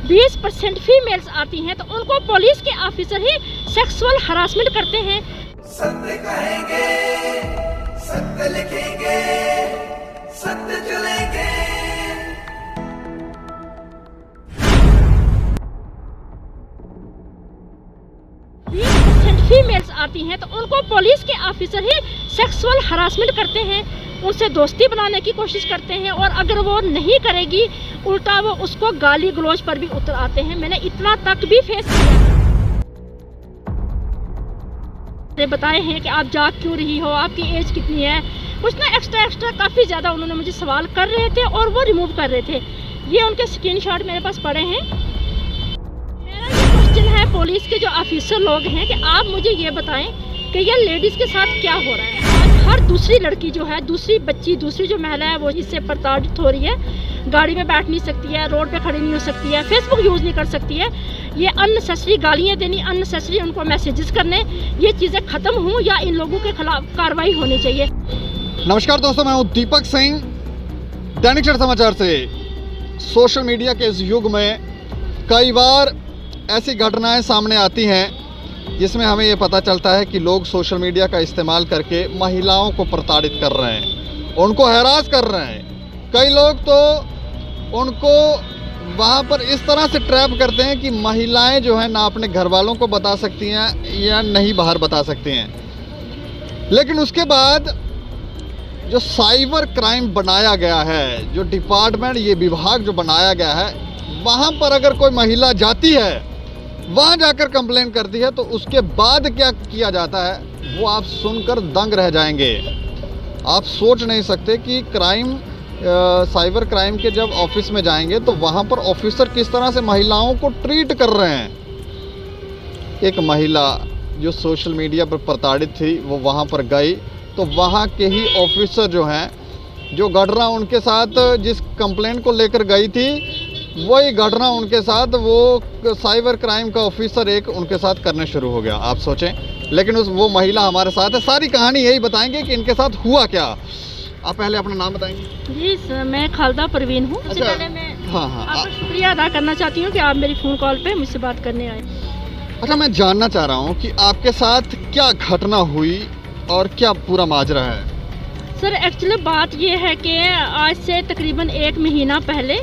20% females आती हैं तो उनको पुलिस के ऑफिसर ही सेक्सुअल हरासमेंट करते हैं। सत्य कहेंगे, सत्य लिखेंगे, सत्य चलेंगे। फीमेल्स आती हैं तो उनको पुलिस के ऑफिसर ही सेक्सुअल हरासमेंट करते हैं, उनसे दोस्ती बनाने की कोशिश करते हैं और अगर वो नहीं करेगी उल्टा वो उसको गाली गलौज पर भी उतर आते हैं। मैंने इतना तक भी फेस किया। बताए हैं कि आप जाग क्यों रही हो, आपकी एज कितनी है, कुछ ना एक्स्ट्रा काफ़ी ज़्यादा उन्होंने मुझे सवाल कर रहे थे और वो रिमूव कर रहे थे। ये उनके स्क्रीनशॉट मेरे पास पड़े हैं। मेरा ये क्वेश्चन है पुलिस के जो ऑफिसर लोग हैं कि आप मुझे ये बताएं कि ये लेडीज़ के साथ क्या हो रहा है। हर दूसरी लड़की जो है, दूसरी बच्ची, दूसरी जो महिला है वो इससे प्रताड़ित हो रही है। गाड़ी में बैठ नहीं सकती है, रोड पे खड़ी नहीं हो सकती है, फेसबुक यूज़ नहीं कर सकती है। ये अननेसेसरी गालियाँ देनी, अननेसेसरी उनको मैसेजेस करने, ये चीज़ें ख़त्म हों या इन लोगों के खिलाफ कार्रवाई होनी चाहिए। नमस्कार दोस्तों, मैं हूँ दीपक सिंह, दैनिक क्षण समाचार से। सोशल मीडिया के इस युग में कई बार ऐसी घटनाएं सामने आती हैं जिसमें हमें ये पता चलता है कि लोग सोशल मीडिया का इस्तेमाल करके महिलाओं को प्रताड़ित कर रहे हैं, उनको हैरास कर रहे हैं। कई लोग तो उनको वहाँ पर इस तरह से ट्रैप करते हैं कि महिलाएं जो है ना अपने घर वालों को बता सकती हैं या नहीं बाहर बता सकती हैं। लेकिन उसके बाद जो साइबर क्राइम बनाया गया है, जो डिपार्टमेंट, ये विभाग जो बनाया गया है, वहाँ पर अगर कोई महिला जाती है, वहाँ जाकर कंप्लेंट करती है तो उसके बाद क्या किया जाता है वो आप सुनकर दंग रह जाएंगे। आप सोच नहीं सकते कि साइबर क्राइम के जब ऑफिस में जाएंगे तो वहाँ पर ऑफिसर किस तरह से महिलाओं को ट्रीट कर रहे हैं। एक महिला जो सोशल मीडिया पर प्रताड़ित थी वो वहाँ पर गई तो वहाँ के ही ऑफिसर जो हैं, जो घटना उनके साथ जिस कंप्लेंट को लेकर गई थी वही घटना उनके साथ वो साइबर क्राइम का ऑफिसर एक उनके साथ करने शुरू हो गया। आप सोचें। लेकिन वो महिला हमारे साथ है, सारी कहानी यही बताएंगे कि इनके साथ हुआ क्या। आप पहले अपना नाम बताएंगे। जी सर, मैं खालदा परवीन हूँ। अच्छा, पहले मैं हाँ, आपका शुक्रिया अदा करना चाहती हूँ कि आप मेरी फ़ोन कॉल पे मुझसे बात करने आए। अच्छा, मैं जानना चाह रहा हूँ कि आपके साथ क्या घटना हुई और क्या पूरा माजरा है। सर एक्चुअली बात ये है कि आज से तकरीबन 1 महीना पहले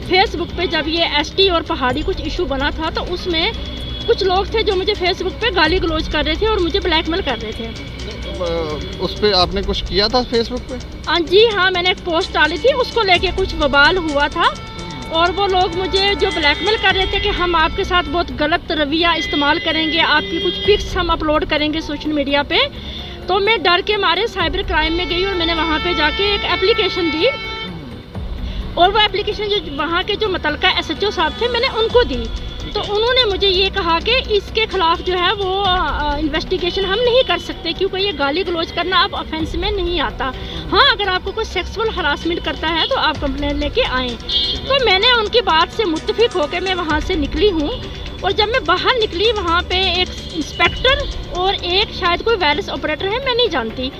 फेसबुक पे जब ये एसटी और पहाड़ी कुछ इशू बना था तो उसमें कुछ लोग थे जो मुझे फेसबुक पे गाली गलौज कर रहे थे और मुझे ब्लैकमेल कर रहे थे। उस पर आपने कुछ किया था फेसबुक पे? जी हाँ, मैंने एक पोस्ट डाली थी, उसको लेके कुछ बवाल हुआ था और वो लोग मुझे जो ब्लैकमेल कर रहे थे कि हम आपके साथ बहुत गलत रवैया इस्तेमाल करेंगे, आपकी कुछ पिक्स हम अपलोड करेंगे सोशल मीडिया पे। तो मैं डर के मारे साइबर क्राइम में गई और मैंने वहाँ पे जाके एक एप्लीकेशन दी और वो एप्लीकेशन जो वहाँ के जो मुतलका SHO साहब थे मैंने उनको दी। तो उन्होंने मुझे ये कहा कि इसके खिलाफ जो है वो इन्वेस्टिगेशन हम नहीं कर सकते क्योंकि ये गाली गलौज करना आप ऑफेंस में नहीं आता। हाँ, अगर आपको कोई सेक्सुअल हरासमेंट करता है तो आप कंप्लेंट लेके आएँ। तो मैंने उनकी बात से मुत्तफिक होकर मैं वहाँ से निकली हूँ और जब मैं बाहर निकली वहाँ पे एक इंस्पेक्टर और एक शायद कोई वायरलेस ऑपरेटर है, मैं नहीं जानती,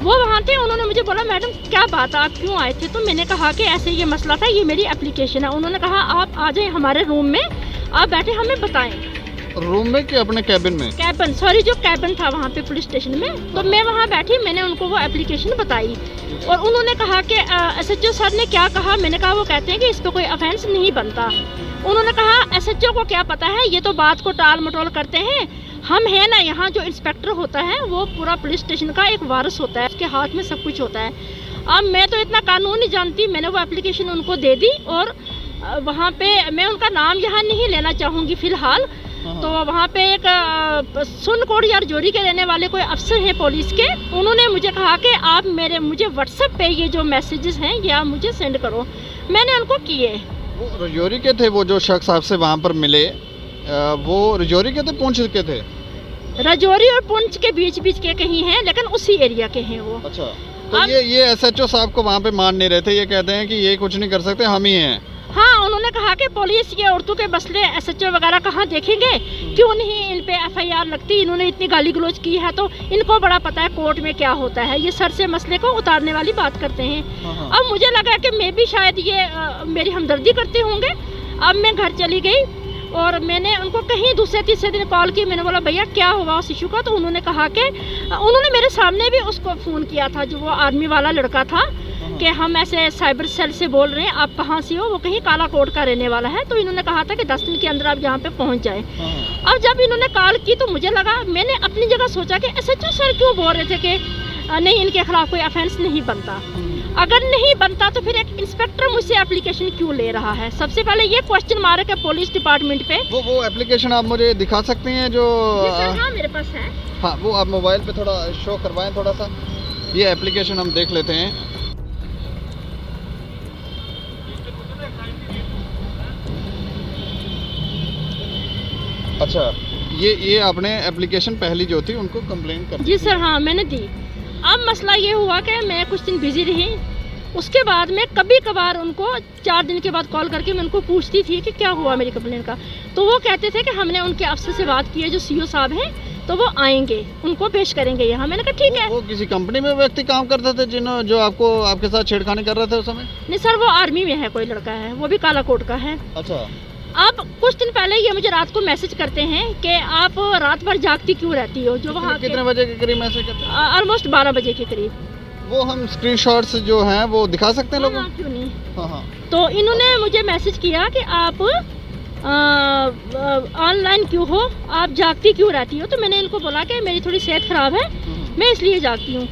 वो वहाँ थे। उन्होंने मुझे बोला मैडम क्या बात है, आप क्यों आए थे? तो मैंने कहा कि ऐसे ये मसला था, ये मेरी एप्लीकेशन है। उन्होंने कहा आप आ जाए हमारे रूम में, आप बैठे हमें बताएं। रूम में कि अपने कैबिन में? कैबिन, सॉरी, जो कैबिन था वहाँ पे पुलिस स्टेशन में। तो मैं वहाँ बैठी, मैंने उनको वो एप्लीकेशन बताई और उन्होंने कहा कि SHO सर ने क्या कहा? मैंने कहा वो कहते हैं कि इस पर कोई ऑफेंस नहीं बनता। उन्होंने कहा SHO को क्या पता है, ये तो बात को टाल मटोल करते हैं, हम है ना यहाँ जो इंस्पेक्टर होता है वो पूरा पुलिस स्टेशन का एक वारिस होता है, उसके हाथ में सब कुछ होता है। अब मैं तो इतना कानून नहीं जानती, मैंने वो एप्लीकेशन उनको दे दी और वहाँ पे मैं उनका नाम यहाँ नहीं लेना चाहूँगी फ़िलहाल। तो वहाँ पे एक सुनकोट या रजौरी के रहने वाले कोई अफसर हैं पुलिस के, उन्होंने मुझे कहा कि आप मुझे व्हाट्सएप पे ये जो मैसेजेस हैं ये आप मुझे सेंड करो। मैंने उनको किए। वो रजौरी के थे? वो जो शख्स आपसे वहाँ पर मिले वो रजौरी के थे, पुंछ के थे? रजौरी और पुंछ के बीच के कहीं हैं, लेकिन उसी एरिया के हैं वो। अच्छा, तो ये SHO साहब को वहाँ पे मान नहीं रहे थे, ये कहते हैं कि ये कुछ नहीं कर सकते, हम ही हैं। हाँ, उन्होंने कहा कि पुलिस ये औरतों के मसले SHO वगैरह कहाँ देखेंगे, क्यों नहीं इन पे FIR लगती, इन्होंने इतनी गाली गलौज की है तो इनको बड़ा पता है कोर्ट में क्या होता है, ये सर से मसले को उतारने वाली बात करते हैं। अब मुझे लगा कि मैं भी शायद ये मेरी हमदर्दी करते होंगे। अब मैं घर चली गई और मैंने उनको कहीं दूसरे तीसरे दिन कॉल की। मैंने बोला भैया क्या हुआ उस इशू का, तो उन्होंने कहा कि उन्होंने मेरे सामने भी उसको फ़ोन किया था, जो वो आर्मी वाला लड़का था, कि हम ऐसे साइबर सेल से बोल रहे हैं, आप कहाँ से हो। वो कहीं काला कोट का रहने वाला है, तो इन्होंने कहा था कि 10 दिन के अंदर आप यहाँ पे पहुँच जाए। अब जब इन्होंने कॉल की तो मुझे लगा, मैंने अपनी जगह सोचा कि SHO सर क्यों बोल रहे थे कि नहीं इनके खिलाफ कोई ऑफेंस नहीं बनता। अगर नहीं बनता तो फिर एक इंस्पेक्टर मुझसे एप्लीकेशन क्यों ले रहा है। सबसे पहले ये क्वेश्चन मार्क है पुलिस डिपार्टमेंट पे। वो एप्लीकेशन आप मुझे दिखा सकती हैं जो? हाँ मेरे पास है। हाँ वो आप मोबाइल पे थोड़ा शो करवाएं थोड़ा सा, ये एप्लीकेशन हम देख लेते हैं। अच्छा ये आपने एप्लीकेशन पहली जो थी उनको कंप्लेन कर? जी सर हाँ मैंने दी। अब मसला ये हुआ कि मैं कुछ दिन बिजी रही, उसके बाद में कभी कभार उनको 4 दिन के बाद कॉल करके मैं उनको पूछती थी कि क्या हुआ मेरी कंप्लेन का, तो वो कहते थे कि हमने उनके अफसर से बात की है जो CO साहब हैं, तो वो आएंगे, उनको पेश करेंगे यहाँ। मैंने कहा ठीक है। वो किसी कंपनी में व्यक्ति काम करते थे जो आपके साथ छेड़खानी कर रहे थे उस समय? नहीं सर, वो आर्मी में है, कोई लड़का है, वो भी काला कोट का है। अच्छा। अब कुछ दिन पहले ये मुझे रात को मैसेज करते हैं कि आप रात भर जागती क्यों रहती हो, जो वहाँ कितने बजे के करीब मैसेज करते हैं? ऑलमोस्ट 12 बजे के करीब। वो हम स्क्रीनशॉट्स जो हैं वो दिखा सकते हैं लोगों? हाँ, क्यों नहीं। हाँ। तो इन्होंने मुझे मैसेज किया कि आप ऑनलाइन क्यों हो, आप जागती क्यों रहती हो। तो मैंने इनको बोला कि मेरी थोड़ी सेहत खराब है, मैं इसलिए जागती हूँ।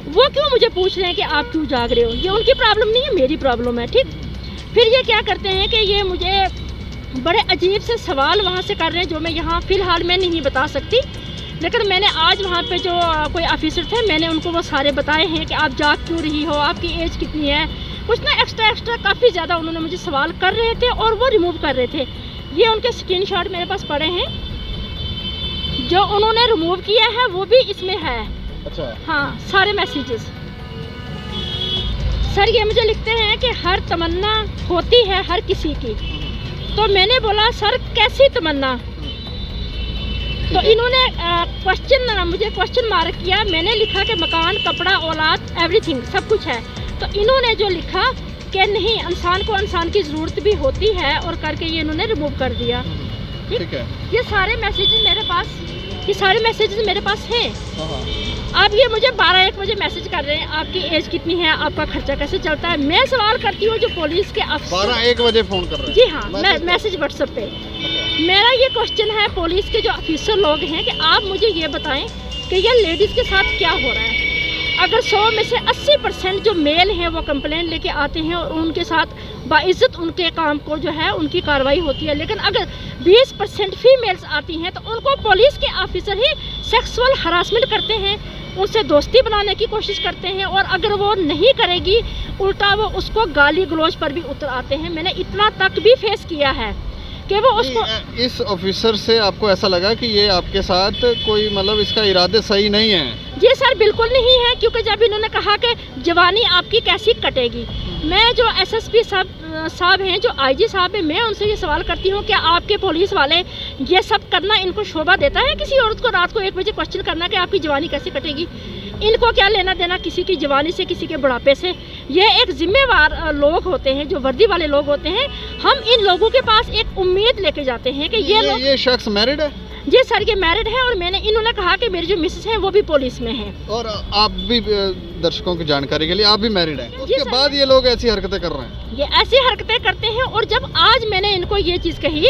वो क्यों मुझे पूछ रहे हैं कि आप क्यों जाग रहे हो, ये उनकी प्रॉब्लम नहीं है, मेरी प्रॉब्लम है। ठीक, फिर ये क्या करते हैं कि ये मुझे बड़े अजीब से सवाल वहाँ से कर रहे हैं, जो मैं यहाँ फ़िलहाल मैं नहीं बता सकती, लेकिन मैंने आज वहाँ पे जो कोई ऑफिसर थे मैंने उनको वो सारे बताए हैं कि आप जाग क्यों रही हो, आपकी एज कितनी है, कुछ ना एक्स्ट्रा काफ़ी ज़्यादा उन्होंने मुझे सवाल कर रहे थे और वो रिमूव कर रहे थे। ये उनके स्क्रीनशॉट मेरे पास पड़े हैं, जो उन्होंने रिमूव किया है वो भी इसमें है। अच्छा। हाँ, सारे मैसेजेस। सर ये मुझे लिखते हैं कि हर तमन्ना होती है हर किसी की। तो मैंने बोला सर कैसी तमन्ना, तो इन्होंने मुझे क्वेश्चन मार्क किया। मैंने लिखा कि मकान, कपड़ा, औलाद, एवरीथिंग, सब कुछ है। तो इन्होंने जो लिखा कि नहीं, इंसान को इंसान की ज़रूरत भी होती है, और करके ये इन्होंने रिमूव कर दिया। ठीक है। ये सारे मैसेजेस मेरे पास हैं। अब ये मुझे 12-1 बजे मैसेज कर रहे हैं, आपकी एज कितनी है, आपका खर्चा कैसे चलता है। मैं सवाल करती हूँ जो पुलिस के अफसर 12-1 बजे फ़ोन कर रहे हैं? जी हाँ, मैसेज व्हाट्सएप पे। मेरा ये क्वेश्चन है पुलिस के जो ऑफिसर लोग हैं कि आप मुझे ये बताएं कि ये लेडीज़ के साथ क्या हो रहा है। अगर 100 में से 80% जो मेल हैं वो कंप्लेंट लेके आते हैं और उनके साथ बाइज्जत उनके काम को जो है उनकी कार्रवाई होती है, लेकिन अगर 20% फीमेल्स आती हैं तो उनको पुलिस के ऑफिसर ही सेक्सुअल हरासमेंट करते हैं, उनसे दोस्ती बनाने की कोशिश करते हैं, और अगर वो नहीं करेगी उल्टा वो उसको गाली गलौज पर भी उतर आते हैं। मैंने इतना तक भी फेस किया है कि वो उसको। इस ऑफिसर से आपको ऐसा लगा कि ये आपके साथ कोई मतलब इसका इरादे सही नहीं है? जी सर बिल्कुल नहीं है, क्योंकि जब इन्होंने कहा कि जवानी आपकी कैसी कटेगी, मैं जो SSP साहब हैं, जो IG साहब हैं, मैं उनसे ये सवाल करती हूँ कि आपके पुलिस वाले ये सब करना इनको शोभा देता है किसी औरत को रात को 1 बजे क्वेश्चन करना कि आपकी जवानी कैसे कटेगी। इनको क्या लेना देना किसी की जवानी से, किसी के बुढ़ापे से। ये एक जिम्मेवार लोग होते हैं, जो वर्दी वाले लोग होते हैं। हम इन लोगों के पास एक उम्मीद लेके जाते हैं कि ये शख्स मैरिड है? जी सर ये मैरिड है, और इन्होंने कहा कि मेरी जो मिसेस है वो भी पुलिस में है। और आप भी दर्शकों की जानकारी के लिए, आप भी मैरिड हैं? उसके बाद ये लोग ऐसी हरकतें कर रहे हैं? ये ऐसी हरकतें करते हैं। और जब आज मैंने इनको ये चीज़ कही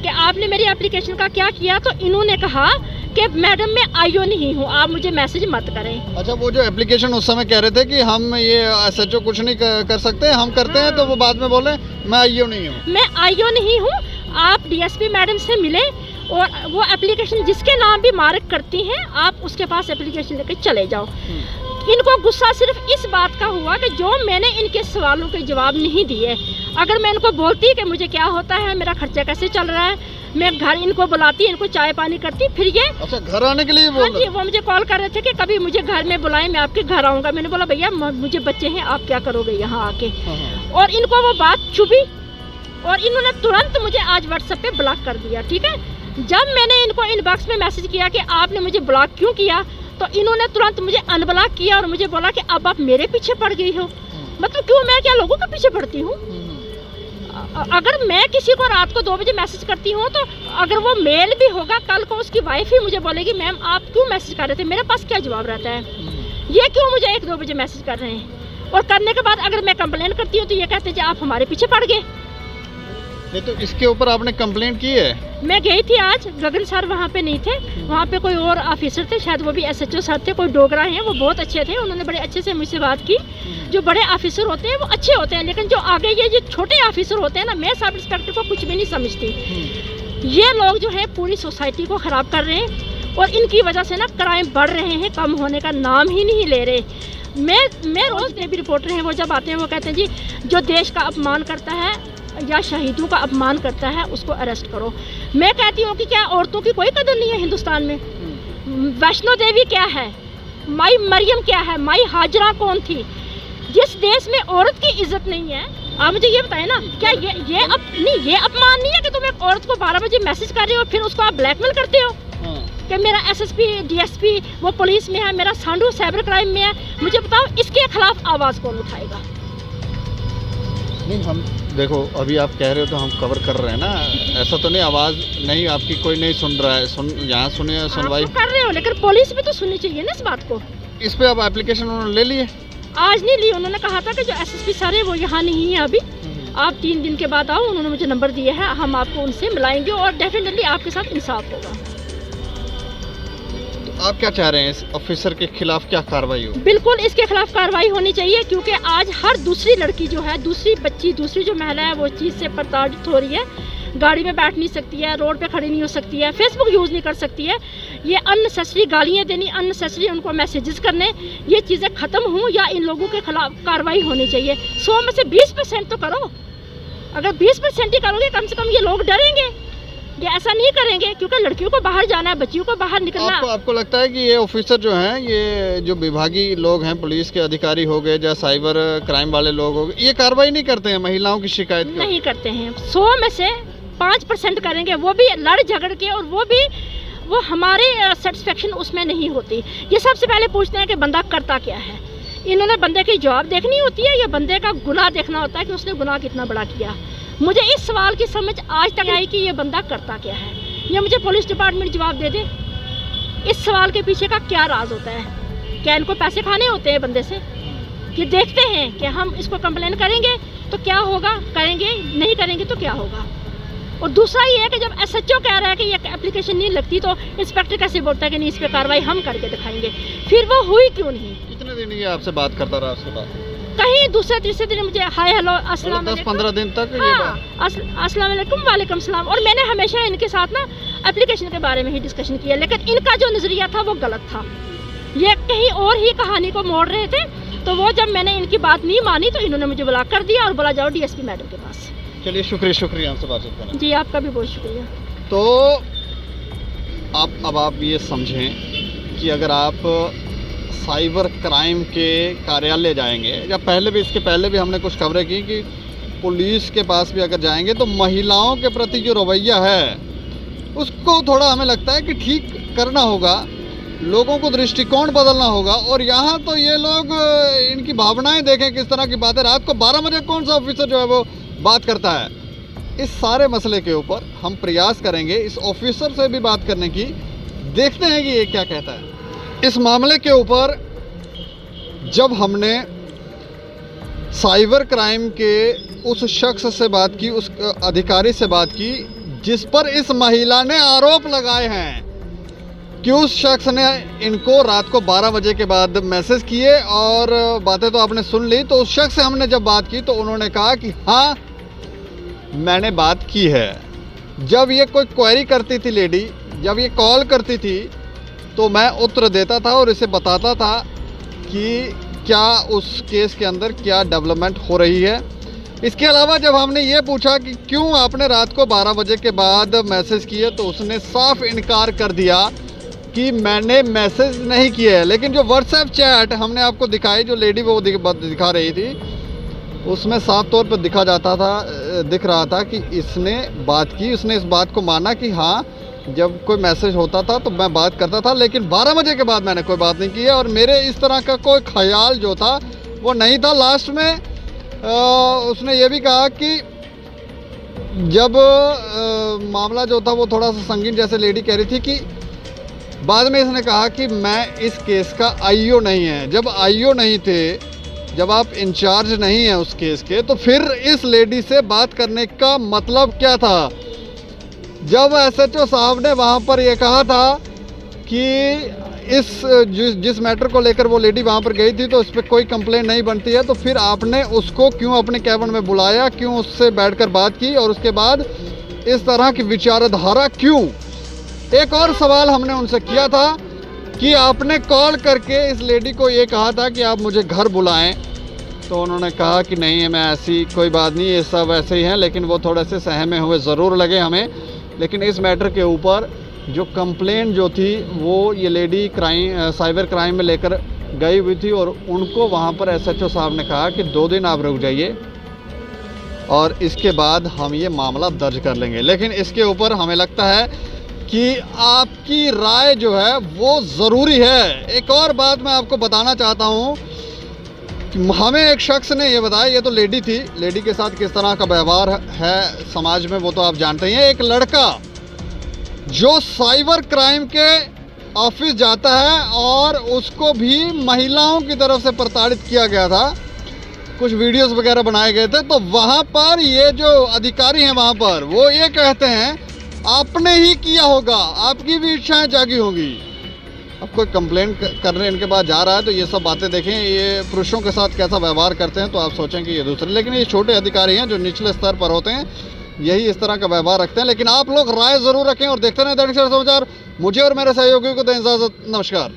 कि आपने मेरी एप्लीकेशन का क्या किया, तो इन्होंने कहा कि मैडम मैं IO नहीं हूँ, आप मुझे मैसेज मत करें। अच्छा, वो जो एप्लीकेशन उस समय कह रहे थे कि हम ये SHO कुछ नहीं कर सकते, हम करते हैं, तो वो बाद में बोले मैं IO नहीं हूँ? मैं IO नहीं हूँ, आप DSP मैडम से मिले और वो एप्लीकेशन जिसके नाम भी मार्क करती हैं आप उसके पास एप्लीकेशन लेके चले जाओ। इनको गुस्सा सिर्फ इस बात का हुआ कि जो मैंने इनके सवालों के जवाब नहीं दिए। अगर मैं इनको बोलती कि मुझे क्या होता है, मेरा खर्चा कैसे चल रहा है, मैं घर इनको बुलाती, इनको चाय पानी करती, फिर ये अच्छा घर आने के लिए बोल रहे? वो मुझे कॉल कर रहे थे कि कभी मुझे घर में बुलाएं, मैं आपके घर आऊँगा। मैंने बोला भैया मुझे बच्चे हैं, आप क्या करोगे यहाँ आके। और इनको वो बात चुभी और इन्होंने तुरंत मुझे आज व्हाट्सएप पे ब्लॉक कर दिया। ठीक है, जब मैंने इनको इनबॉक्स में मैसेज किया कि आपने मुझे ब्लॉक क्यों किया, तो इन्होंने तुरंत मुझे अनब्लॉक किया और मुझे बोला कि अब आप मेरे पीछे पड़ गई हो। मतलब क्यों, मैं क्या लोगों के पीछे पड़ती हूँ? अगर मैं किसी को रात को 2 बजे मैसेज करती हूँ तो अगर वो मेल भी होगा, कल को उसकी वाइफ ही मुझे बोलेगी मैम आप क्यों मैसेज कर रहे थे, मेरे पास क्या जवाब रहता है, ये क्यों मुझे 1-2 बजे मैसेज कर रहे हैं। और करने के बाद अगर मैं कंप्लेन करती हूँ तो ये कहते हैं आप हमारे पीछे पड़ गए। नहीं तो इसके ऊपर आपने कंप्लेंट की है? मैं गई थी आज, गगन सर वहाँ पे नहीं थे, वहाँ पे कोई और ऑफिसर थे, शायद वो भी SHO सर थे, कोई डोगरा हैं, वो बहुत अच्छे थे, उन्होंने बड़े अच्छे से मुझसे बात की। जो बड़े ऑफिसर होते हैं वो अच्छे होते हैं, लेकिन जो आगे ये जो छोटे ऑफिसर होते हैं ना, मैं सब इंस्पेक्टर को कुछ भी नहीं समझती। ये लोग जो है पूरी सोसाइटी को ख़राब कर रहे हैं और इनकी वजह से ना क्राइम बढ़ रहे हैं, कम होने का नाम ही नहीं ले रहे। मैं रोज़ भी रिपोर्टर हैं, वो जब आते हैं वो कहते हैं जी जो देश का अपमान करता है या शहीदों का अपमान करता है उसको अरेस्ट करो। मैं कहती हूँ कि क्या औरतों की कोई कदर नहीं है हिंदुस्तान में? वैष्णो देवी क्या है, माई मरियम क्या है, माई हाजरा कौन थी? जिस देश में औरत की इज्जत नहीं है, आप मुझे ये बताएं ना, क्या ये अपमान नहीं है कि तुम एक औरत को 12 बजे मैसेज कर रहे हो फिर उसको आप ब्लैकमेल करते हो कि मेरा SSP DSP वो पुलिस में है, मेरा सांडू साइबर क्राइम में है। मुझे बताओ इसके खिलाफ आवाज़ कौन उठाएगा? नहीं हम देखो अभी आप कह रहे हो तो हम कवर कर रहे हैं ना, ऐसा तो नहीं आवाज़ नहीं आपकी कोई नहीं सुन रहा है, यहाँ सुने सुनवाई कर रहे हो, लेकिन पुलिस भी तो सुननी चाहिए ना इस बात को। इस पे आप एप्लीकेशन उन्होंने ले लिए? आज नहीं ली, उन्होंने कहा था कि जो SSP सर है वो यहाँ नहीं है अभी, आप 3 दिन के बाद आओ। उन्होंने मुझे नंबर दिया है, हम आपको उनसे मिलाएंगे और डेफिनेटली आपके साथ इंसाफ होगा। आप क्या चाह रहे हैं, इस ऑफिसर के खिलाफ क्या कार्रवाई हो? बिल्कुल इसके खिलाफ कार्रवाई होनी चाहिए, क्योंकि आज हर दूसरी लड़की जो है, दूसरी बच्ची, दूसरी जो महिला है वो चीज़ से प्रताड़ित हो रही है। गाड़ी में बैठ नहीं सकती है, रोड पे खड़ी नहीं हो सकती है, फेसबुक यूज़ नहीं कर सकती है। ये अननेसेसरी गालियाँ देनी, अननेसेसरी उनको मैसेजेस करने, ये चीज़ें ख़त्म हों या इन लोगों के खिलाफ कार्रवाई होनी चाहिए। 100 में से 20% तो करो। अगर 20% ही करोगे कम से कम ये लोग डरेंगे, ये ऐसा नहीं करेंगे, क्योंकि लड़कियों को बाहर जाना है, बच्चियों को बाहर निकलना। आपको लगता है कि ये ऑफिसर जो हैं, ये जो विभागीय लोग हैं, पुलिस के अधिकारी हो गए या साइबर क्राइम वाले लोग हो गए, ये कार्रवाई नहीं करते हैं महिलाओं की शिकायत की? नहीं करते हैं। 100 में से 5% करेंगे, वो भी लड़ झगड़ के, और वो हमारी सेटिस्फेक्शन उसमें नहीं होती। ये सबसे पहले पूछते हैं कि बंदा करता क्या है। इन्होंने बंदे की जवाब देखनी होती है या बंदे का गुनाह देखना होता है कि उसने गुनाह कितना बड़ा किया। मुझे इस सवाल की समझ आज तक आई कि ये बंदा करता क्या है। ये मुझे पुलिस डिपार्टमेंट जवाब दे दे, इस सवाल के पीछे का क्या राज होता है? क्या इनको पैसे खाने होते हैं बंदे से? कि देखते हैं कि हम इसको कंप्लेन करेंगे तो क्या होगा, करेंगे नहीं करेंगे तो क्या होगा। और दूसरा ये है कि जब SHO कह रहा है कि ये एप्लीकेशन नहीं लगती तो इंस्पेक्टर कैसे बोलता है कि नहीं इस पर कार्रवाई हम करके दिखाएंगे, फिर वो हुई क्यों नहीं? कितने दिन ये आपसे बात करता रहा उसके बाद? कहीं दूसरे तीसरे दिन मुझे हाय हेलो अस्सलाम 10-15 दिन तक? हाँ, अस्सलाम वालेकुम, वालेकुम सलाम। और मैंने हमेशा इनके साथ ना एप्लीकेशन के बारे में ही डिस्कशन किया, लेकिन इनका जो नज़रिया था वो गलत था। ये कहीं और ही कहानी को मोड़ रहे थे। तो वो जब मैंने इनकी बात नहीं मानी तो इन्होंने मुझे ब्लॉक कर दिया और बोला जाओ DSP मैडम के पास। चलिए शुक्रिया हमसे बातचीत करने। जी आपका भी बहुत शुक्रिया। तो अब आप ये समझें कि अगर आप साइबर क्राइम के कार्यालय जाएंगे, या पहले भी, इसके पहले भी हमने कुछ खबरें की कि पुलिस के पास भी अगर जाएंगे तो महिलाओं के प्रति जो रवैया है उसको थोड़ा हमें लगता है कि ठीक करना होगा, लोगों को दृष्टिकोण बदलना होगा। और यहाँ तो ये लोग इनकी भावनाएं देखें किस तरह की बातें, रात को 12 बजे कौन सा ऑफिसर जो है वो बात करता है। इस सारे मसले के ऊपर हम प्रयास करेंगे इस ऑफिसर से भी बात करने की, देखते हैं कि ये क्या कहता है इस मामले के ऊपर। जब हमने साइबर क्राइम के उस शख्स से बात की, उस अधिकारी से बात की जिस पर इस महिला ने आरोप लगाए हैं कि उस शख्स ने इनको रात को 12 बजे के बाद मैसेज किए, और बातें तो आपने सुन ली। तो उस शख्स से हमने जब बात की तो उन्होंने कहा कि हाँ मैंने बात की है। जब ये कोई क्वेरी करती थी लेडी, जब ये कॉल करती थी तो मैं उत्तर देता था और इसे बताता था कि क्या उस केस के अंदर क्या डेवलपमेंट हो रही है। इसके अलावा जब हमने ये पूछा कि क्यों आपने रात को 12 बजे के बाद मैसेज किए तो उसने साफ इनकार कर दिया कि मैंने मैसेज नहीं किया है। लेकिन जो व्हाट्सएप चैट हमने आपको दिखाई, जो लेडी वो दिखा रही थी, उसमें साफ तौर पर दिख रहा था कि इसने बात की, उसने इस बात को माना कि हाँ जब कोई मैसेज होता था तो मैं बात करता था, लेकिन 12 बजे के बाद मैंने कोई बात नहीं की है और मेरे इस तरह का कोई ख्याल जो था वो नहीं था। लास्ट में उसने ये भी कहा कि जब मामला जो था वो थोड़ा सा संगीन, जैसे लेडी कह रही थी कि बाद में इसने कहा कि मैं इस केस का आईओ नहीं है। जब आईओ नहीं थे, जब आप इंचार्ज नहीं हैं उस केस के, तो फिर इस लेडी से बात करने का मतलब क्या था? जब एसएचओ साहब ने वहाँ पर ये कहा था कि जिस मैटर को लेकर वो लेडी वहाँ पर गई थी तो उस पर कोई कंप्लेंट नहीं बनती है, तो फिर आपने उसको क्यों अपने कैबिन में बुलाया, क्यों उससे बैठकर बात की, और उसके बाद इस तरह की विचारधारा क्यों? एक और सवाल हमने उनसे किया था कि आपने कॉल करके इस लेडी को ये कहा था कि आप मुझे घर बुलाएं, तो उन्होंने कहा कि नहीं, मैं ऐसी कोई बात नहीं, ये सब ऐसे ही हैं। लेकिन वो थोड़े से सहमे हुए ज़रूर लगे हमें। लेकिन इस मैटर के ऊपर जो कंप्लेंट जो थी वो ये लेडी साइबर क्राइम में लेकर गई हुई थी, और उनको वहाँ पर एसएचओ साहब ने कहा कि 2 दिन आप रुक जाइए और इसके बाद हम ये मामला दर्ज कर लेंगे। लेकिन इसके ऊपर हमें लगता है कि आपकी राय जो है वो ज़रूरी है। एक और बात मैं आपको बताना चाहता हूँ कि हमें एक शख्स ने ये बताया, ये तो लेडी थी, लेडी के साथ किस तरह का व्यवहार है समाज में वो तो आप जानते ही हैं। एक लड़का जो साइबर क्राइम के ऑफिस जाता है और उसको भी महिलाओं की तरफ से प्रताड़ित किया गया था, कुछ वीडियोस वगैरह बनाए गए थे, तो वहाँ पर ये जो अधिकारी हैं वहाँ पर वो ये कहते हैं आपने ही किया होगा, आपकी भी इच्छाएं जागी होंगी। अब कोई कंप्लेंट करने इनके पास जा रहा है तो ये सब बातें देखें, ये पुरुषों के साथ कैसा व्यवहार करते हैं तो आप सोचें कि ये दूसरे। लेकिन ये छोटे अधिकारी हैं जो निचले स्तर पर होते हैं, यही इस तरह का व्यवहार रखते हैं। लेकिन आप लोग राय ज़रूर रखें और देखते रहें दैनिक सवेरा समाचार। मुझे और मेरे सहयोगियों को दें इजाज़त। नमस्कार।